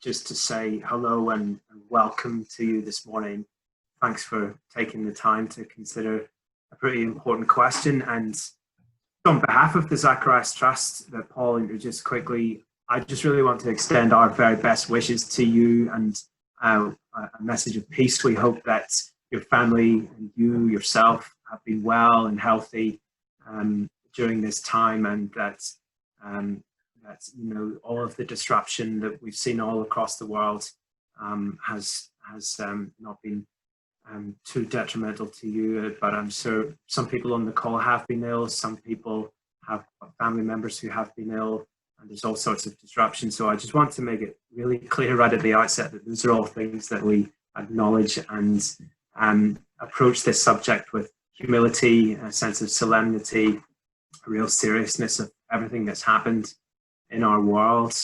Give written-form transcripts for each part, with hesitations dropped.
just to say hello and welcome to you this morning. Thanks for taking the time to consider a pretty important question. And on behalf of the Zacharias Trust that Paul introduced quickly, I just really want to extend our very best wishes to you and a message of peace. We hope that your family and you yourself have been well and healthy during this time, and that all of the disruption that we've seen all across the world has not been too detrimental to you. But I'm sure some people on the call have been ill. Some people have family members who have been ill, and there's all sorts of disruption. So I just want to make it really clear right at the outset that those are all things that we acknowledge and approach this subject with humility, a sense of solemnity, a real seriousness of everything that's happened in our world.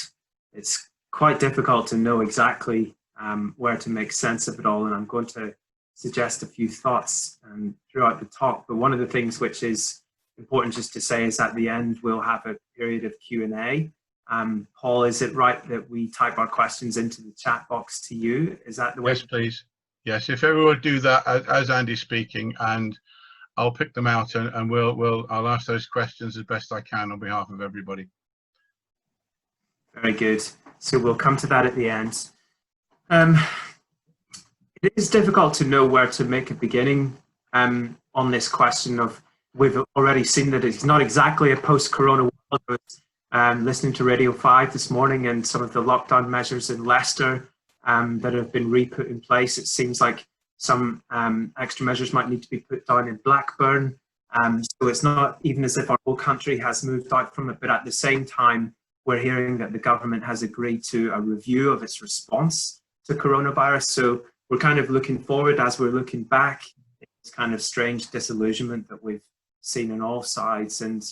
It's quite difficult to know exactly where to make sense of it all, and I'm going to suggest a few thoughts throughout the talk. But one of the things which is important just to say is at the end we'll have a period of Q&A. Paul, is it right that we type our questions into the chat box to you? Is that the way? Yes, please. Yes, if everyone would do that as Andy's speaking, and I'll pick them out and I'll ask those questions as best I can on behalf of everybody. Very good. So we'll come to that at the end. It is difficult to know where to make a beginning on this question of, we've already seen that it's not exactly a post-corona world. I was listening to Radio 5 this morning and some of the lockdown measures in Leicester that have been re-put in place. It seems like some extra measures might need to be put down in Blackburn. So it's not even as if our whole country has moved out from it, but at the same time, we're hearing that the government has agreed to a review of its response to coronavirus. So we're kind of looking forward as we're looking back. It's kind of strange disillusionment that we've seen on all sides. And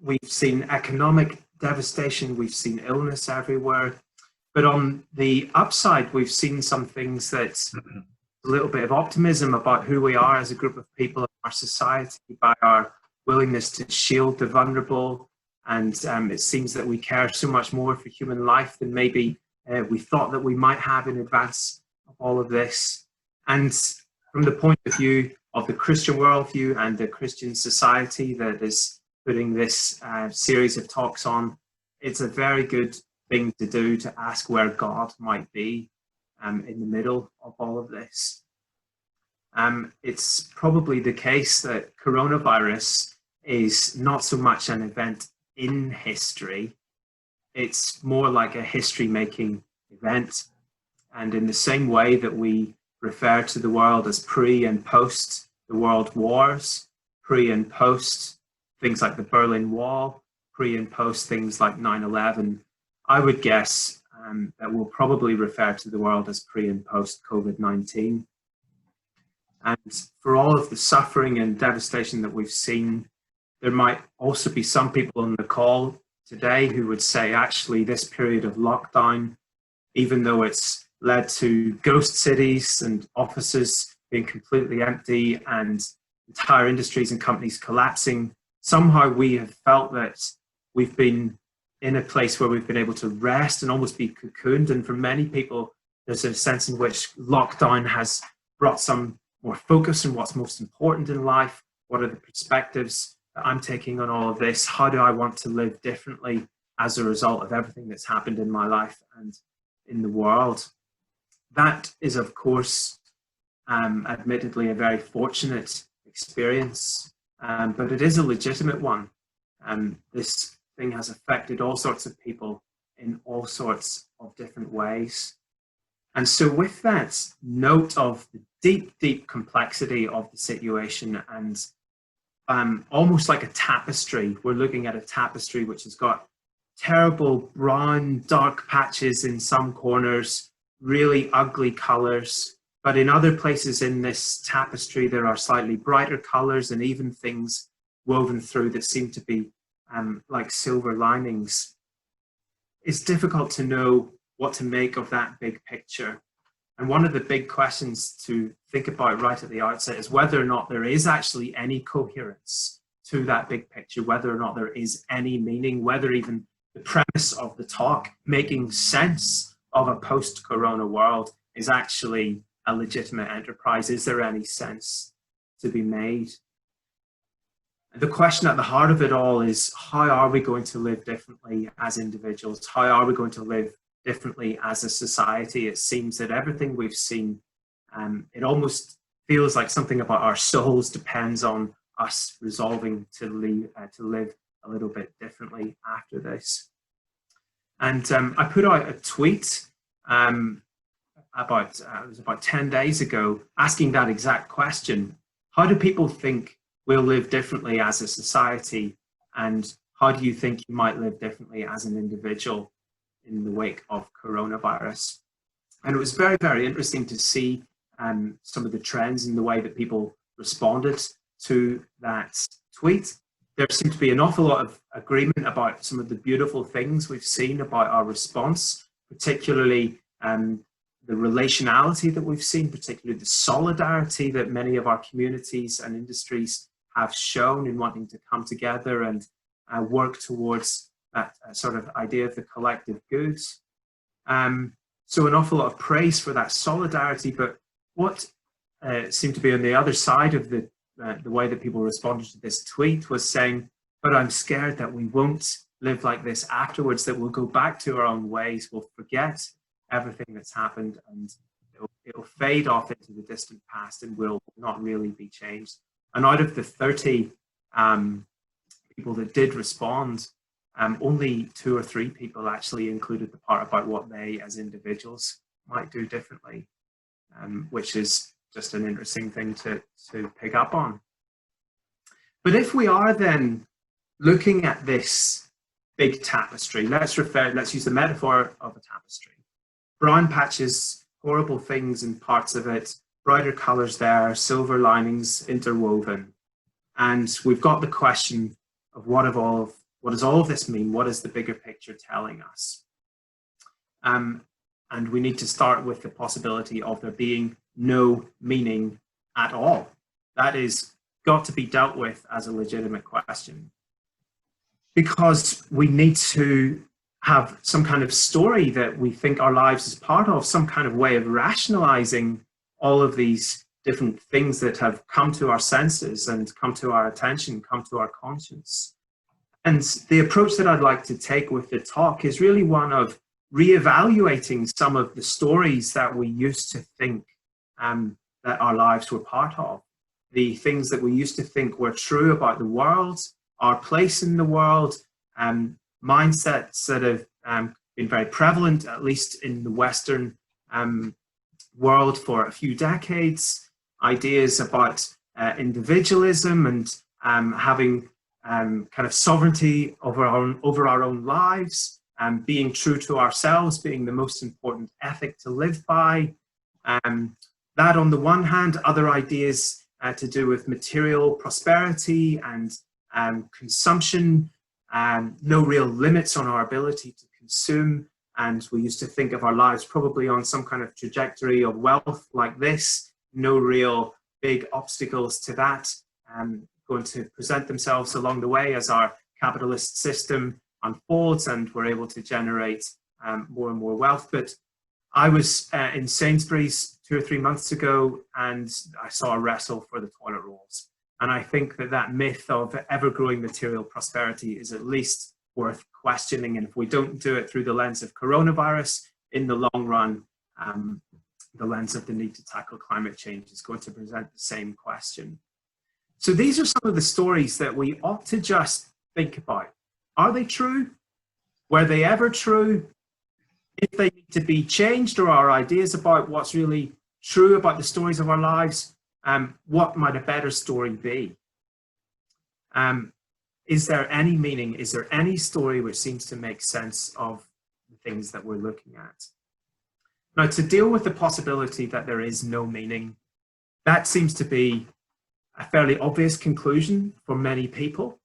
we've seen economic devastation, we've seen illness everywhere. But on the upside, we've seen some things that's a little bit of optimism about who we are as a group of people in our society by our willingness to shield the vulnerable. And it seems that we care so much more for human life than maybe we thought that we might have in advance of all of this. And from the point of view of the Christian worldview and the Christian society that is putting this series of talks on, it's a very good thing to do to ask where God might be in the middle of all of this. It's probably the case that coronavirus is not so much an event in history, it's more like a history-making event. And in the same way that we refer to the world as pre and post the world wars, pre and post things like the Berlin Wall, pre and post things like 9/11, I would guess that we'll probably refer to the world as pre and post COVID-19. And for all of the suffering and devastation that we've seen, there might also be some people on the call today who would say, actually, this period of lockdown, even though it's led to ghost cities and offices being completely empty and entire industries and companies collapsing, somehow we have felt that we've been in a place where we've been able to rest and almost be cocooned. And for many people, there's a sense in which lockdown has brought some more focus on what's most important in life. What are the perspectives that I'm taking on all of this? How do I want to live differently as a result of everything that's happened in my life and in the world? That is, of course, admittedly a very fortunate experience, but it is a legitimate one. This thing has affected all sorts of people in all sorts of different ways. And so with that note of the deep, deep complexity of the situation, and almost like a tapestry, we're looking at a tapestry which has got terrible brown, dark patches in some corners, really ugly colors. But in other places in this tapestry, there are slightly brighter colors and even things woven through that seem to be like silver linings. It's difficult to know what to make of that big picture. And one of the big questions to think about right at the outset is whether or not there is actually any coherence to that big picture, whether or not there is any meaning, whether even the premise of the talk, making sense of a post-corona world, is actually a legitimate enterprise. Is there any sense to be made? The question at the heart of it all is, how are we going to live differently as individuals? How are we going to live differently as a society? It seems that everything we've seen, it almost feels like something about our souls depends on us resolving to live a little bit differently after this. And I put out a tweet it was about 10 days ago, asking that exact question. How do people think we'll live differently as a society? And how do you think you might live differently as an individual in the wake of coronavirus? And it was very, very interesting to see some of the trends in the way that people responded to that tweet. There seemed to be an awful lot of agreement about some of the beautiful things we've seen about our response, particularly the relationality that we've seen, particularly the solidarity that many of our communities and industries have shown in wanting to come together and work towards that sort of idea of the collective goods. So an awful lot of praise for that solidarity, but what seemed to be on the other side of the way that people responded to this tweet was saying, but I'm scared that we won't live like this afterwards, that we'll go back to our own ways, we'll forget everything that's happened, and it'll fade off into the distant past and will not really be changed. And out of the 30 people that did respond, only 2 or 3 people actually included the part about what they as individuals might do differently, which is just an interesting thing to pick up on. But if we are then looking at this big tapestry, let's use the metaphor of a tapestry. Brown patches, horrible things in parts of it, brighter colors there, silver linings interwoven. And we've got the question of what does all of this mean? What is the bigger picture telling us? And we need to start with the possibility of there being no meaning at all. That is got to be dealt with as a legitimate question, because we need to have some kind of story that we think our lives is part of, some kind of way of rationalizing all of these different things that have come to our senses and come to our attention, come to our conscience. And the approach that I'd like to take with the talk is really one of reevaluating some of the stories that we used to think that our lives were part of, the things that we used to think were true about the world, our place in the world, mindsets that have been very prevalent, at least in the Western world for a few decades, ideas about individualism and having kind of sovereignty over our own lives, being true to ourselves, being the most important ethic to live by. That on the one hand, other ideas to do with material prosperity and consumption, no real limits on our ability to consume. And we used to think of our lives probably on some kind of trajectory of wealth like this, no real big obstacles to that, going to present themselves along the way as our capitalist system unfolds and we're able to generate more and more wealth. But I was in Sainsbury's 2 or 3 months ago, and I saw a wrestle for the toilet rolls. And I think that myth of ever-growing material prosperity is at least worth questioning. And if we don't do it through the lens of coronavirus, in the long run, the lens of the need to tackle climate change is going to present the same question. So these are some of the stories that we ought to just think about. Are they true? Were they ever true? If they need to be changed, or our ideas about what's really true about the stories of our lives, what might a better story be? Is there any meaning? Is there any story which seems to make sense of the things that we're looking at? Now, to deal with the possibility that there is no meaning, that seems to be a fairly obvious conclusion for many people.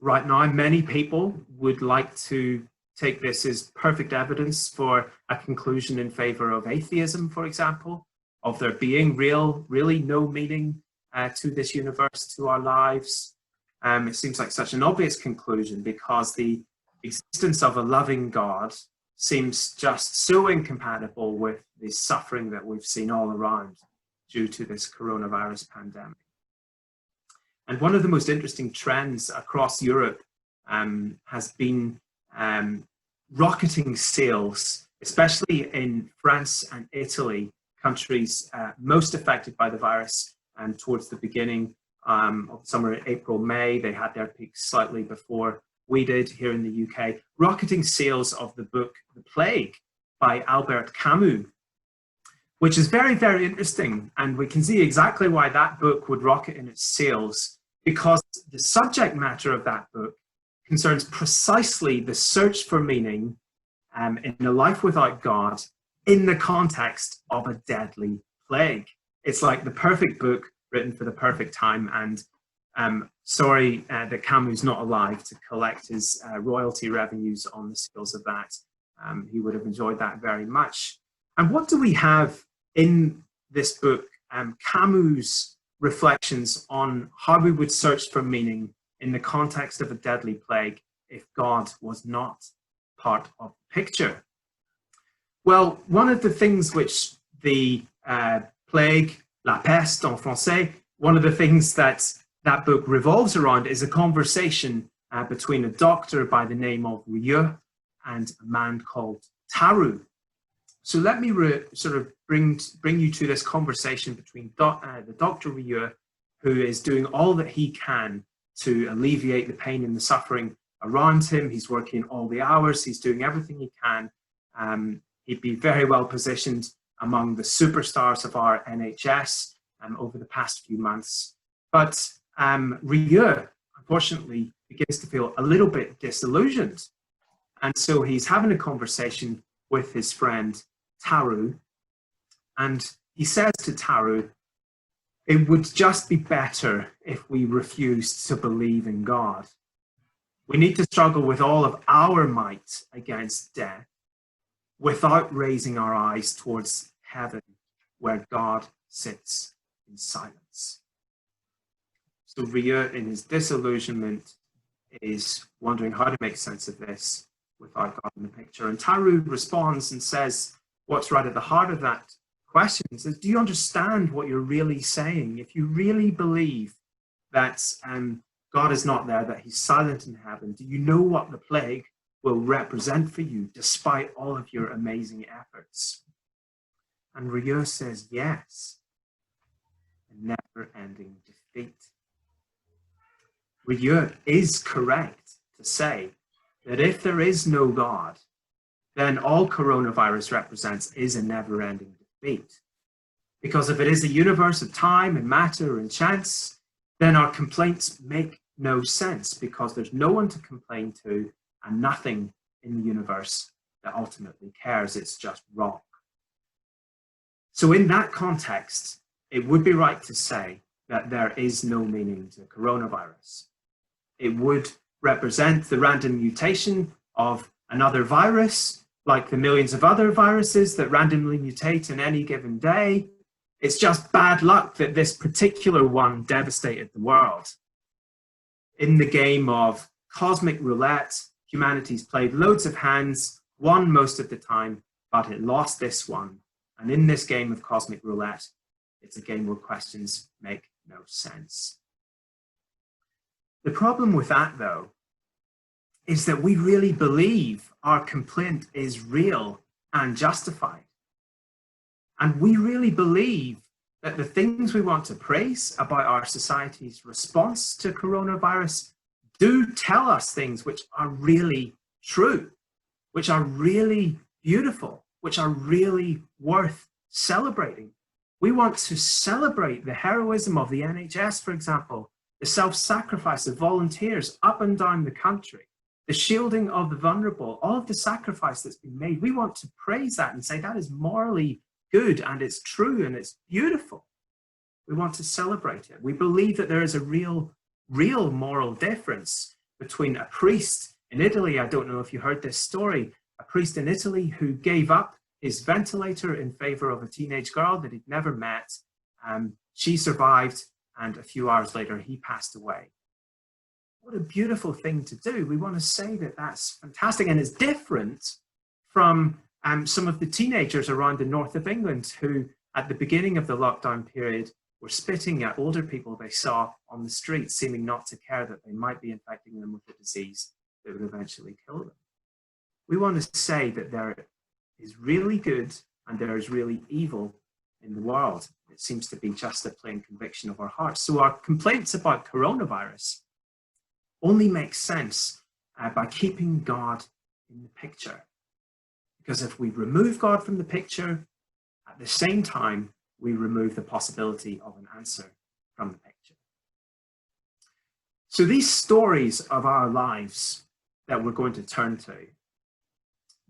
Right now, many people would like to take this as perfect evidence for a conclusion in favor of atheism, for example, of there being really no meaning to this universe, to our lives. It seems like such an obvious conclusion because the existence of a loving God seems just so incompatible with the suffering that we've seen all around due to this coronavirus pandemic. And one of the most interesting trends across Europe has been rocketing sales, especially in France and Italy, countries most affected by the virus. And towards the beginning of summer, April, May, they had their peaks slightly before we did here in the UK. Rocketing sales of the book The Plague by Albert Camus, which is very, very interesting. And we can see exactly why that book would rocket in its sales, because the subject matter of that book concerns precisely the search for meaning in a life without God in the context of a deadly plague. It's like the perfect book written for the perfect time. And sorry that Camus not alive to collect his royalty revenues on the sales of that. He would have enjoyed that very much. And what do we have in this book? Camus' reflections on how we would search for meaning in the context of a deadly plague if God was not part of the picture. Well, one of the things which the plague, La Peste en français, one of the things that that book revolves around is a conversation between a doctor by the name of Rieux and a man called Taru. So let me sort of bring you to this conversation between the Dr. Rieux, who is doing all that he can to alleviate the pain and the suffering around him. He's working all the hours, he's doing everything he can. He'd be very well positioned among the superstars of our NHS over the past few months. But Rieux, unfortunately, begins to feel a little bit disillusioned. And so he's having a conversation with his friend Taru, and he says to Taru, it would just be better if we refused to believe in God. We need to struggle with all of our might against death without raising our eyes towards heaven, where God sits in silence. So Rieux, in his disillusionment, is wondering how to make sense of this without God in the picture. And Taru responds and says, what's right at the heart of that question is, do you understand what you're really saying? If you really believe that God is not there, that he's silent in heaven, do you know what the plague will represent for you despite all of your amazing efforts? And Rieux says, yes, a never-ending defeat. Rieux is correct to say that if there is no God, then all coronavirus represents is a never-ending defeat. Because if it is a universe of time and matter and chance, then our complaints make no sense, because there's no one to complain to and nothing in the universe that ultimately cares. It's just wrong. So in that context, it would be right to say that there is no meaning to coronavirus. It would represent the random mutation of another virus, like the millions of other viruses that randomly mutate in any given day. It's just bad luck that this particular one devastated the world. In the game of cosmic roulette, humanity's played loads of hands, won most of the time, but it lost this one. And in this game of cosmic roulette, it's a game where questions make no sense. The problem with that, though, is that we really believe our complaint is real and justified. And we really believe that the things we want to praise about our society's response to coronavirus do tell us things which are really true, which are really beautiful, which are really worth celebrating. We want to celebrate the heroism of the NHS, for example, the self-sacrifice of volunteers up and down the country, the shielding of the vulnerable, all of the sacrifice that's been made. We want to praise that and say that is morally good and it's true and it's beautiful. We want to celebrate it. We believe that there is a real moral difference between a priest in Italy. I don't know if you heard this story, a priest in Italy who gave up his ventilator in favor of a teenage girl that he'd never met. She survived, and a few hours later, he passed away. what a beautiful thing to do. We want to say that that's fantastic, and it's different from some of the teenagers around the north of England who, at the beginning of the lockdown period, were spitting at older people they saw on the street, seeming not to care that they might be infecting them with a disease that would eventually kill them. We want to say that there is really good and there is really evil in the world. It seems to be just a plain conviction of our hearts. So our complaints about coronavirus only make sense by keeping God in the picture. Because if we remove God from the picture, at the same time, we remove the possibility of an answer from the picture. So these stories of our lives that we're going to turn to,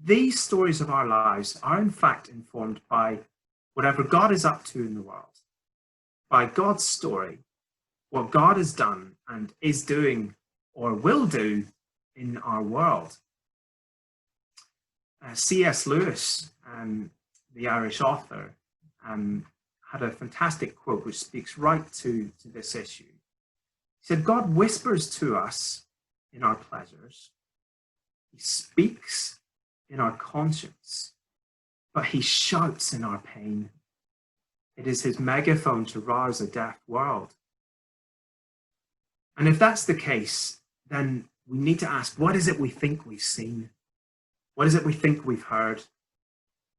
these stories of our lives are in fact informed by whatever God is up to in the world, by God's story, what God has done and is doing or will do in our world. C.S. Lewis, the Irish author, had a fantastic quote which speaks right to this issue. He said, God whispers to us in our pleasures. He speaks in our conscience, but he shouts in our pain. It is his megaphone to rouse a deaf world. And if that's the case, then we need to ask, what is it we think we've seen? What is it we think we've heard?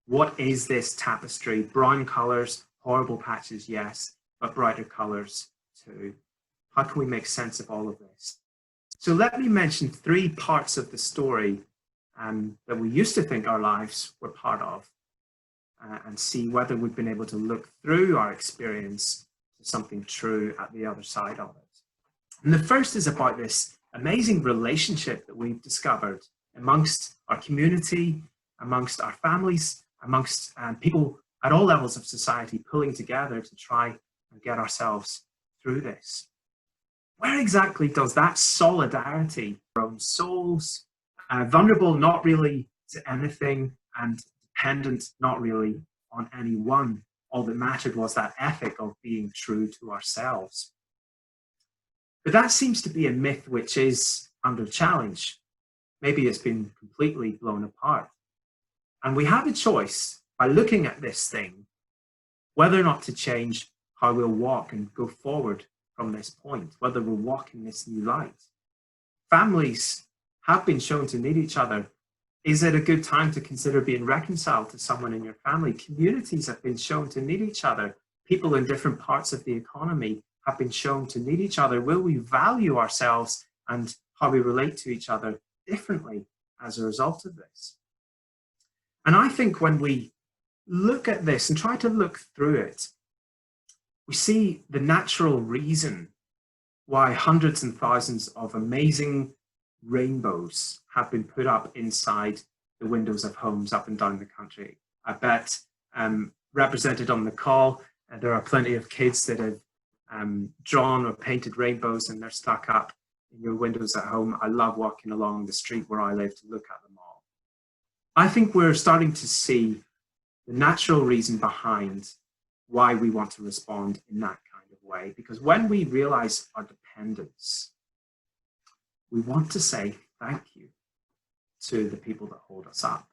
What is this tapestry? Brown colours, horrible patches, yes, but brighter colours too. How can we make sense of all of this? So let me mention 3 parts of the story that we used to think our lives were part of, and see whether we've been able to look through our experience to something true at the other side of it. And the first is about this amazing relationship that we've discovered amongst our community, amongst our families, amongst people at all levels of society pulling together to try and get ourselves through this. Where exactly does that solidarity, our own souls, vulnerable not really to anything and dependent not really on anyone, all that mattered was that ethic of being true to ourselves. But that seems to be a myth which is under challenge. Maybe it's been completely blown apart. And we have a choice by looking at this thing, whether or not to change how we'll walk and go forward from this point, whether we'll walk in this new light. Families have been shown to need each other. Is it a good time to consider being reconciled to someone in your family? Communities have been shown to need each other. People in different parts of the economy have been shown to need each other. Will we value ourselves and how we relate to each other differently as a result of this? And I think when we look at this and try to look through it, we see the natural reason why hundreds and thousands of amazing rainbows have been put up inside the windows of homes up and down the country. I bet represented on the call, there are plenty of kids that have drawn or painted rainbows and they're stuck up in your windows at home. I love walking along the street where I live to look at them all. I think we're starting to see the natural reason behind why we want to respond in that kind of way, because when we realize our dependence, we want to say thank you to the people that hold us up.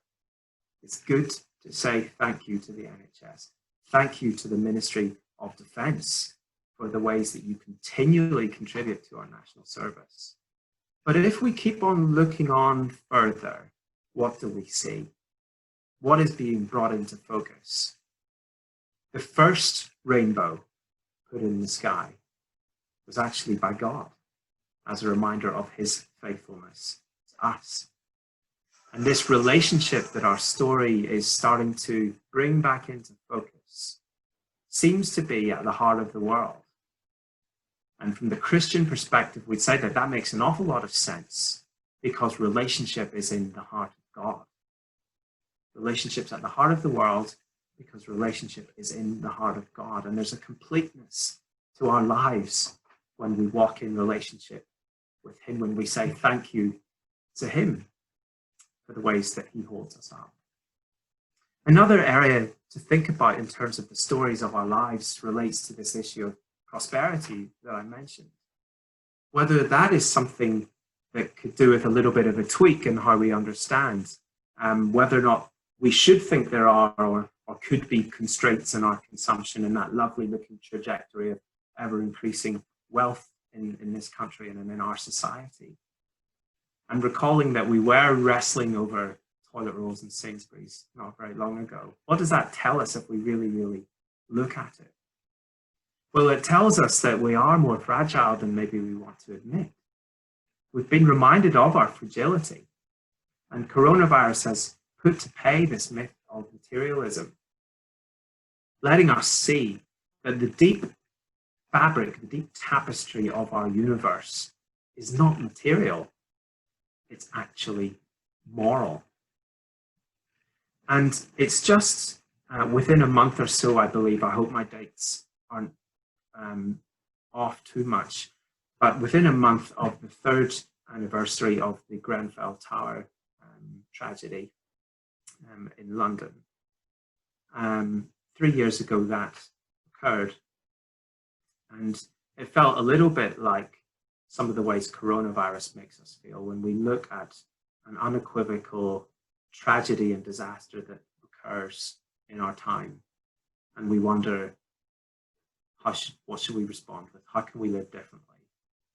It's good to say thank you to the NHS. Thank you to the Ministry of Defence for the ways that you continually contribute to our national service. But if we keep on looking on further, what do we see? What is being brought into focus? The first rainbow put in the sky was actually by God, as a reminder of his faithfulness to us. And this relationship that our story is starting to bring back into focus seems to be at the heart of the world. And from the Christian perspective, we'd say that that makes an awful lot of sense, because relationship is in the heart of God. Relationship's at the heart of the world because relationship is in the heart of God. And there's a completeness to our lives when we walk in relationship with him, when we say thank you to him for the ways that he holds us up. Another area to think about in terms of the stories of our lives relates to this issue of prosperity that I mentioned. whether that is something that could do with a little bit of a tweak in how we understand whether or not we should think there are or could be constraints in our consumption in that lovely looking trajectory of ever increasing wealth in this country and in our society. And recalling that we were wrestling over toilet rolls in Sainsbury's not very long ago. What does that tell us if we really, really look at it? Well, it tells us that we are more fragile than maybe we want to admit. We've been reminded of our fragility, and coronavirus has put to pay this myth of materialism, letting us see that the deep fabric, the deep tapestry of our universe is not material, it's actually moral. And it's just within a month or so, I believe, I hope my dates aren't off too much, but within a month of the third anniversary of the Grenfell Tower tragedy in London. 3 years ago that occurred, and it felt a little bit like some of the ways coronavirus makes us feel when we look at an unequivocal tragedy and disaster that occurs in our time, and we wonder, what should we respond with? How can we live differently?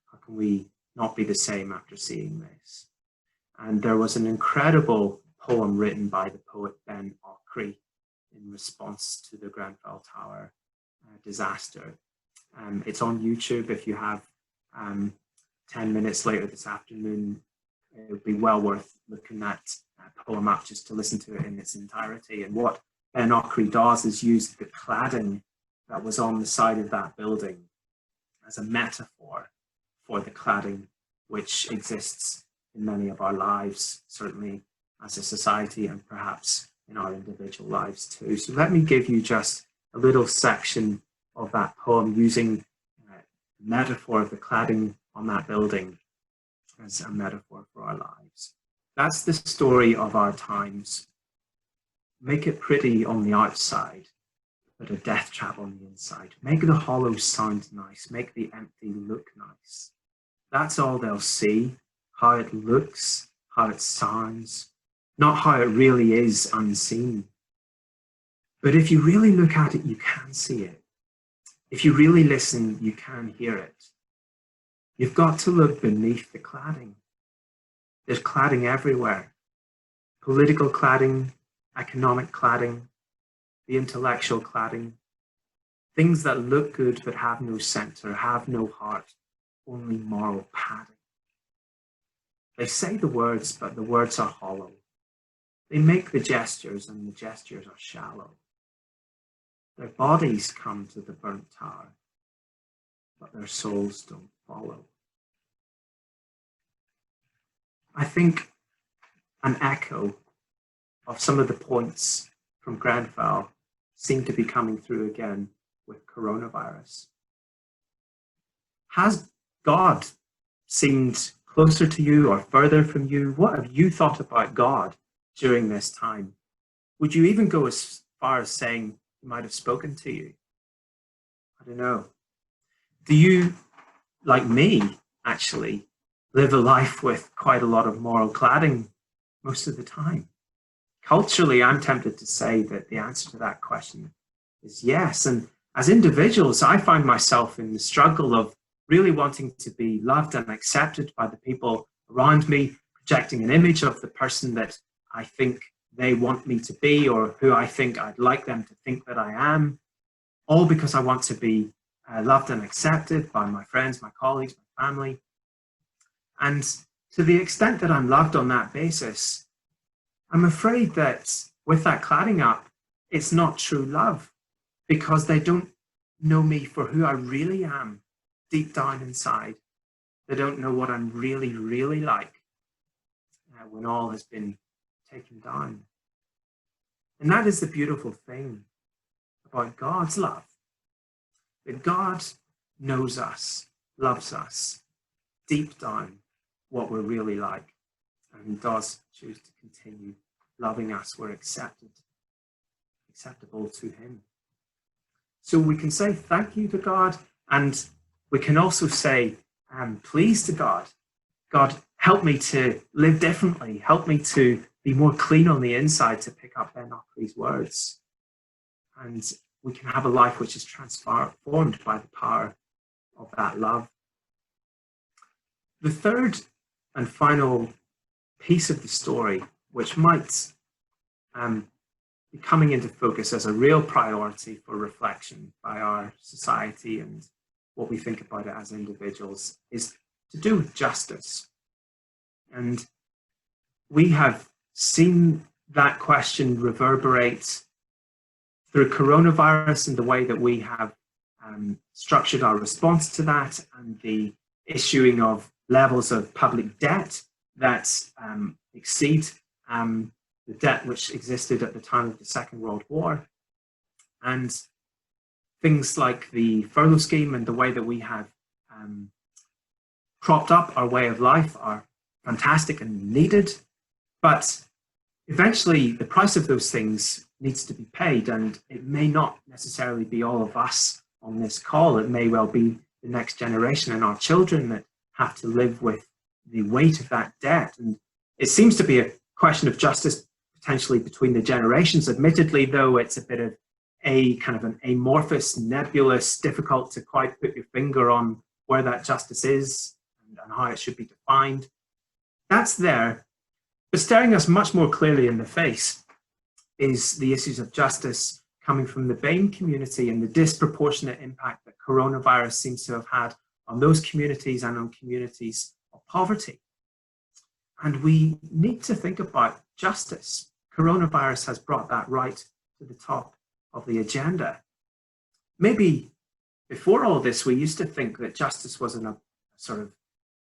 How can we not be the same after seeing this? And there was an incredible poem written by the poet Ben Okri in response to the Grenfell Tower disaster. It's on YouTube. If you have 10 minutes later this afternoon, it would be well worth looking that poem up just to listen to it in its entirety. And what Ben Okri does is use the cladding that was on the side of that building as a metaphor for the cladding which exists in many of our lives, certainly as a society and perhaps in our individual lives too. So let me give you just a little section of that poem using the metaphor of the cladding on that building as a metaphor for our lives. That's the story of our times. Make it pretty on the outside, but a death trap on the inside. Make the hollow sound nice, make the empty look nice. That's all they'll see, how it looks, how it sounds, not how it really is unseen. But if you really look at it, you can see it. If you really listen, you can hear it. You've got to look beneath the cladding. There's cladding everywhere. Political cladding, economic cladding, the intellectual cladding. Things that look good but have no center, have no heart, only moral padding. They say the words, but the words are hollow. They make the gestures, and the gestures are shallow. Their bodies come to the burnt tower, but their souls don't follow. I think an echo of some of the points from Grenfell seem to be coming through again with coronavirus. Has God seemed closer to you or further from you? What have you thought about God during this time? Would you even go as far as saying he might have spoken to you? I don't know. Do you, like me, actually, live a life with quite a lot of moral cladding most of the time? Culturally, I'm tempted to say that the answer to that question is yes. And as individuals, I find myself in the struggle of really wanting to be loved and accepted by the people around me, projecting an image of the person that I think they want me to be or who I think I'd like them to think that I am, all because I want to be loved and accepted by my friends, my colleagues, my family. And to the extent that I'm loved on that basis, I'm afraid that with that cladding up, it's not true love because they don't know me for who I really am deep down inside. They don't know what I'm really, really like when all has been taken down. And that is the beautiful thing about God's love, that God knows us, loves us deep down what we're really like, and he does choose to continue loving us. We're acceptable to him. So we can say thank you to God, and we can also say pleas to God. God, help me to live differently. Help me to be more clean on the inside, to pick up Ben Ockley's words. And we can have a life which is transformed by the power of that love. The third and final piece of the story, which might be coming into focus as a real priority for reflection by our society and what we think about it as individuals, is to do with justice. And we have seen that question reverberate through coronavirus and the way that we have structured our response to that, and the issuing of levels of public debt that exceed the debt which existed at the time of the Second World War. And things like the furlough scheme and the way that we have propped up our way of life are fantastic and needed, but eventually the price of those things needs to be paid, and it may not necessarily be all of us on this call. It may well be the next generation and our children that have to live with the weight of that debt. And it seems to be a question of justice potentially between the generations, admittedly, though it's a bit of a kind of an amorphous, nebulous, difficult to quite put your finger on where that justice is and how it should be defined. That's there, but staring us much more clearly in the face is the issues of justice coming from the BAME community and the disproportionate impact that coronavirus seems to have had on those communities and on communities of poverty. And we need to think about justice. Coronavirus has brought that right to the top of the agenda. Maybe before all this, we used to think that justice was a sort of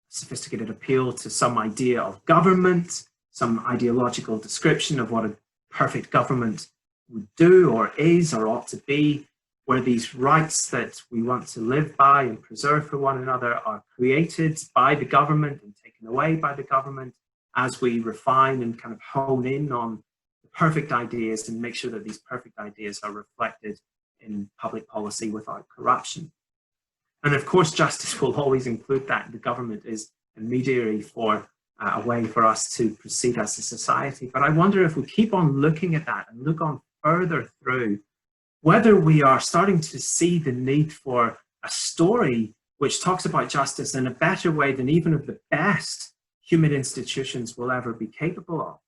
sophisticated appeal to some idea of government, some ideological description of what a perfect government would do or is or ought to be, where these rights that we want to live by and preserve for one another are created by the government and taken away by the government as we refine and kind of hone in on the perfect ideas and make sure that these perfect ideas are reflected in public policy without corruption. And of course, justice will always include that. The government is a mediator for a way for us to proceed as a society. But I wonder if we keep on looking at that and look on further through, whether we are starting to see the need for a story which talks about justice in a better way than even of the best human institutions will ever be capable of.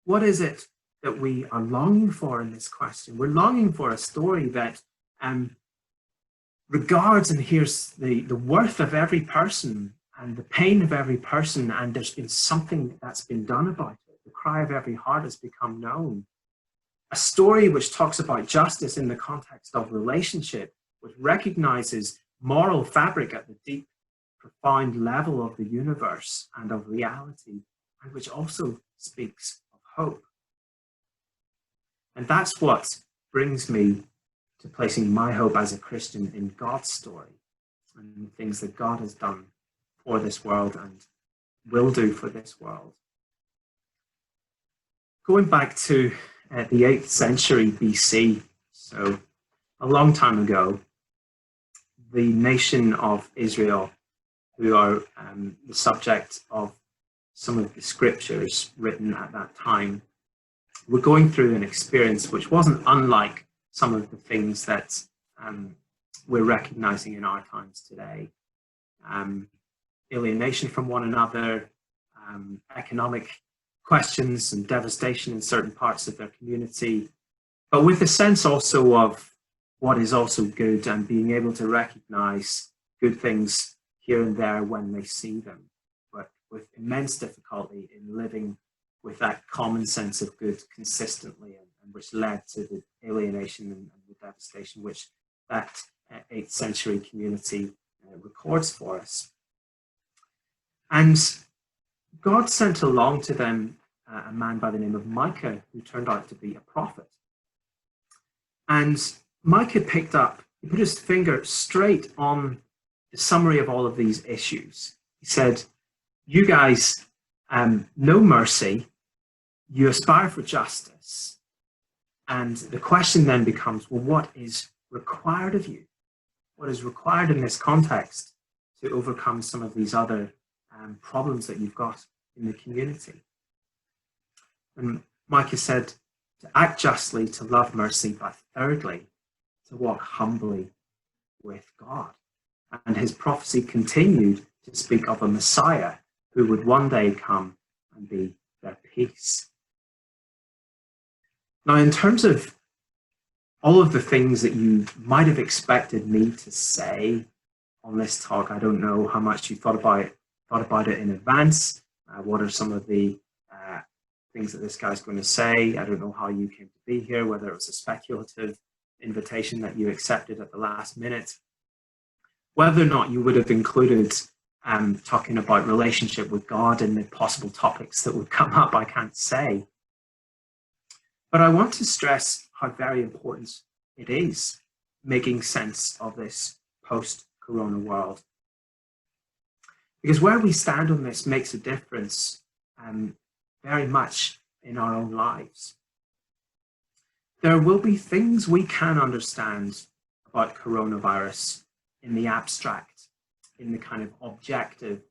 What is it that we are longing for in this question? We're longing for a story that regards and hears the worth of every person and the pain of every person, and there's been something that's been done about it. The cry of every heart has become known. A story which talks about justice in the context of relationship, which recognizes moral fabric at the deep, profound level of the universe and of reality, and which also speaks of hope. And that's what brings me to placing my hope as a Christian in God's story and the things that God has done for this world and will do for this world. Going back to the 8th century BC, so a long time ago, the nation of Israel, who are the subject of some of the scriptures written at that time, were going through an experience which wasn't unlike some of the things that we're recognizing in our times today. Alienation from one another, economic questions and devastation in certain parts of their community, but with a sense also of what is also good and being able to recognize good things here and there when they see them, but with immense difficulty in living with that common sense of good consistently, and which led to the alienation and the devastation which that 8th century community records for us. And God sent along to them a man by the name of Micah, who turned out to be a prophet. And Micah he put his finger straight on the summary of all of these issues. He said, you guys know mercy, you aspire for justice. And the question then becomes, well, what is required of you? What is required in this context to overcome some of these other problems that you've got in the community. And Micah said to act justly, to love mercy, but thirdly, to walk humbly with God. And his prophecy continued to speak of a Messiah who would one day come and be their peace. Now, in terms of all of the things that you might have expected me to say on this talk, I don't know how much you thought about it in advance. What are some of the things that this guy's going to say? I don't know how you came to be here, whether it was a speculative invitation that you accepted at the last minute. Whether or not you would have included talking about relationship with God and the possible topics that would come up, I can't say. But I want to stress how very important it is making sense of this post-corona world. Because where we stand on this makes a difference very much in our own lives. There will be things we can understand about coronavirus in the abstract, in the kind of objective,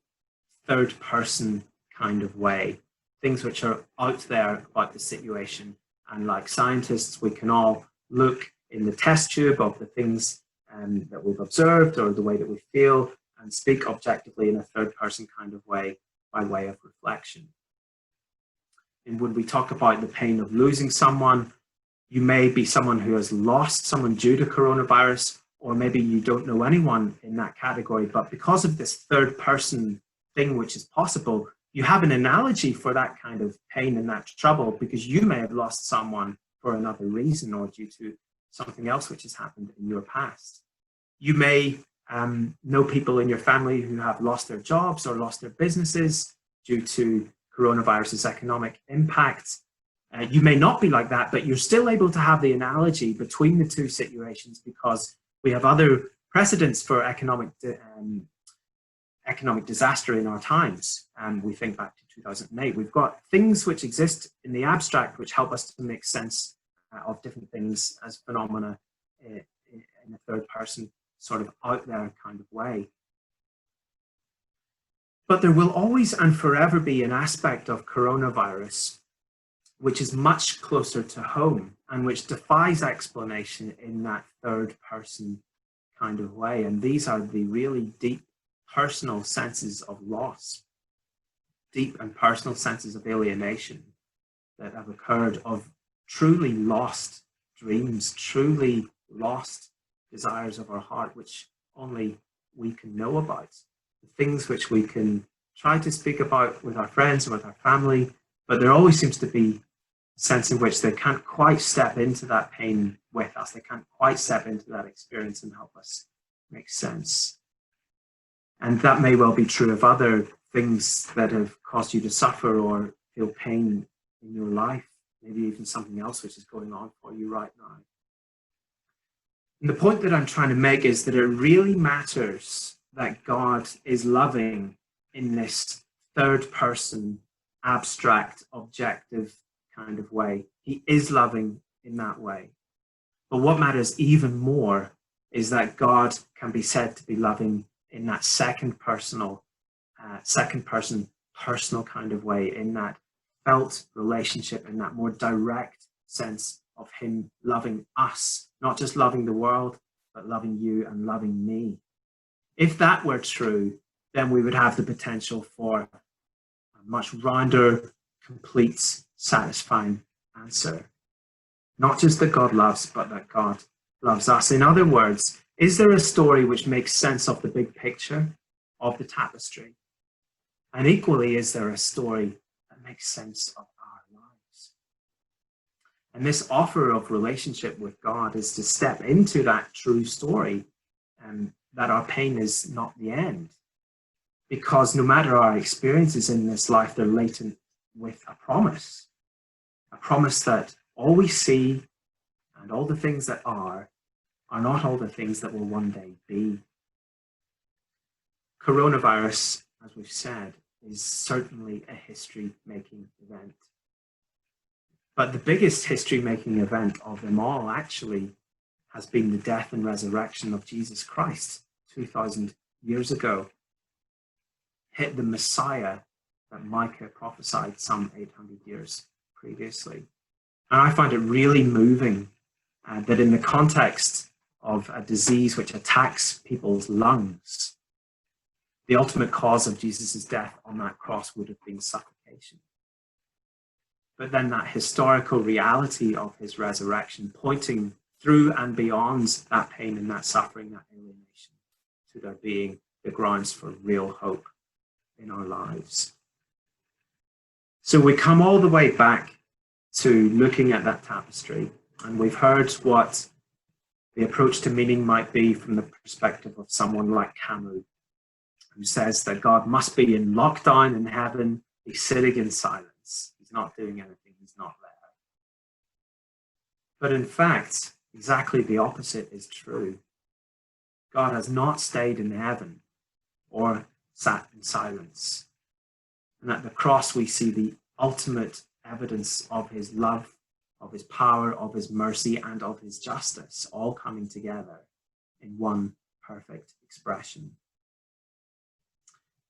third-person kind of way, things which are out there about the situation. And like scientists, we can all look in the test tube of the things that we've observed or the way that we feel and speak objectively in a third-person kind of way by way of reflection. And when we talk about the pain of losing someone, you may be someone who has lost someone due to coronavirus, or maybe you don't know anyone in that category, but because of this third-person thing which is possible, you have an analogy for that kind of pain and that trouble because you may have lost someone for another reason or due to something else which has happened in your past. You may know people in your family who have lost their jobs or lost their businesses due to coronavirus's economic impact. You may not be like that, but you're still able to have the analogy between the two situations because we have other precedents for economic disaster in our times. And we think back to 2008. We've got things which exist in the abstract which help us to make sense of different things as phenomena in a third person sort of out there kind of way. But there will always and forever be an aspect of coronavirus which is much closer to home and which defies explanation in that third person kind of way. And these are the really deep personal senses of loss, deep and personal senses of alienation that have occurred, of truly lost dreams, truly lost desires of our heart, which only we can know about. The things which we can try to speak about with our friends and with our family, but there always seems to be a sense in which they can't quite step into that pain with us. They can't quite step into that experience and help us make sense. And that may well be true of other things that have caused you to suffer or feel pain in your life, maybe even something else which is going on for you right now. And the point that I'm trying to make is that it really matters that God is loving in this third person, abstract, objective kind of way. He is loving in that way. But what matters even more is that God can be said to be loving in that second person personal kind of way, in that felt relationship, in that more direct sense of him loving us, not just loving the world, but loving you and loving me. If that were true, then we would have the potential for a much rounder, complete, satisfying answer. Not just that God loves, but that God loves us. In other words, is there a story which makes sense of the big picture of the tapestry? And equally, is there a story that makes sense of our lives? And this offer of relationship with God is to step into that true story, and that our pain is not the end. Because no matter our experiences in this life, they're latent with a promise that all we see and all the things that are not all the things that will one day be. Coronavirus, as we've said, is certainly a history-making event. But the biggest history-making event of them all actually has been the death and resurrection of Jesus Christ 2,000 years ago. hit the Messiah that Micah prophesied some 800 years previously. And I find it really moving that in the context of a disease which attacks people's lungs, the ultimate cause of Jesus' death on that cross would have been suffocation. But then that historical reality of his resurrection, pointing through and beyond that pain and that suffering, that alienation, to there being the grounds for real hope in our lives. So we come all the way back to looking at that tapestry, and we've heard what the approach to meaning might be from the perspective of someone like Camus, who says that God must be in lockdown in heaven, he's sitting in silence, he's not doing anything, he's not there. But in fact, exactly the opposite is true. God has not stayed in heaven or sat in silence. And at the cross, we see the ultimate evidence of his love, of his power, of his mercy, and of his justice, all coming together in one perfect expression.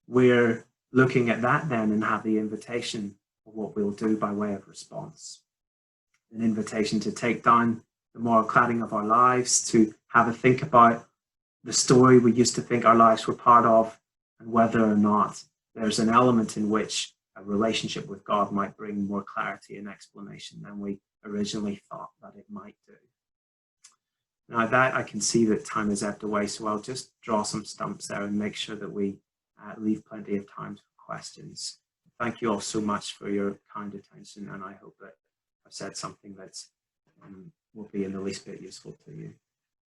We're looking at that then and have the invitation of what we'll do by way of response. An invitation to take down the moral cladding of our lives, to have a think about the story we used to think our lives were part of, and whether or not there's an element in which a relationship with God might bring more clarity and explanation than we originally thought that it might do. Now that I can see that time is ebbed away, so I'll just draw some stumps there and make sure that we leave plenty of time for questions. Thank you all so much for your kind attention, and I hope that I've said something that will be in the least bit useful to you.